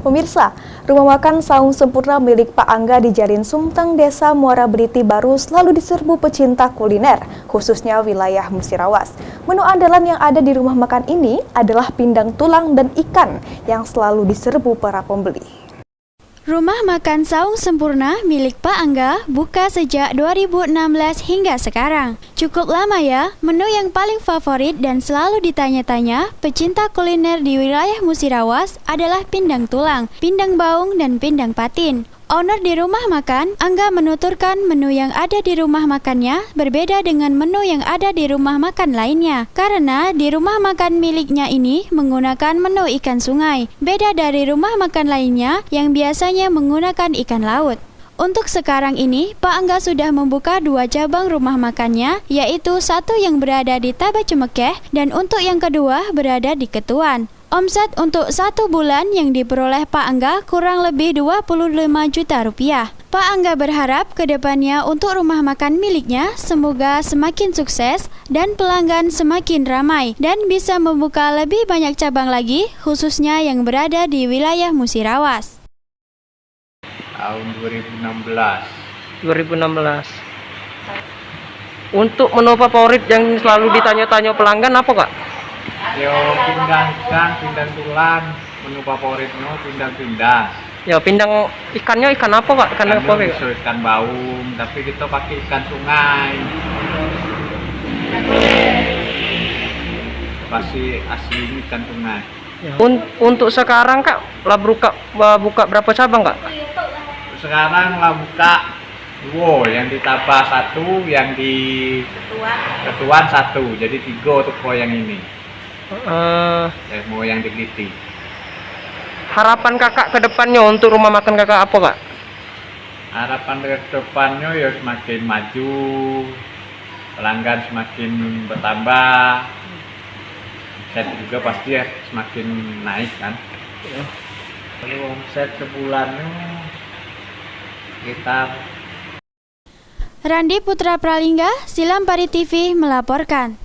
Pemirsa, rumah makan Saung Sempurna milik Pak Angga di Jarin Sumteng, Desa Muara Beliti Baru selalu diserbu pecinta kuliner, khususnya wilayah Musirawas. Menu andalan yang ada di rumah makan ini adalah pindang tulang dan ikan yang selalu diserbu para pembeli. Rumah makan Saung Sempurna milik Pak Angga buka sejak 2016 hingga sekarang. Cukup lama ya, menu yang paling favorit dan selalu ditanya-tanya pecinta kuliner di wilayah Musirawas adalah pindang tulang, pindang baung, dan pindang patin. Owner di rumah makan, Angga menuturkan menu yang ada di rumah makannya berbeda dengan menu yang ada di rumah makan lainnya. Karena di rumah makan miliknya ini menggunakan menu ikan sungai, beda dari rumah makan lainnya yang biasanya menggunakan ikan laut. Untuk sekarang ini, Pak Angga sudah membuka 2 cabang rumah makannya, yaitu satu yang berada di Tabacemekeh dan untuk yang kedua berada di Ketuan. Omset untuk 1 bulan yang diperoleh Pak Angga kurang lebih 25 juta rupiah. Pak Angga berharap ke depannya untuk rumah makan miliknya semoga semakin sukses dan pelanggan semakin ramai dan bisa membuka lebih banyak cabang lagi khususnya yang berada di wilayah Musirawas. Tahun 2016. Untuk menu favorit yang selalu ditanya-tanya pelanggan apa, Kak? Yo pindang ikan, pindang tulang, menu favoritnya pindang-pindang. Ya, pindang ikannya ikan apa, Kak? Ikan apa, Kak? Bisa ikan baung, tapi kita pakai ikan sungai. Pasti asli ikan sungai. Ya. Untuk sekarang, Kak, lah buka berapa cabang, Kak? Sekarang lah buka 2, yang di Tabah 1, yang di Ketuan 1, jadi 3 toko yang ini. Mau yang di Beliti. Harapan Kakak ke depannya untuk rumah makan Kakak apa, Kak? Harapan ke depannya ya semakin maju, pelanggan semakin bertambah, omset juga pasti ya semakin naik kan. Kalau omset sebulannya kita. Randi Putra Pralingga, Silampari TV melaporkan.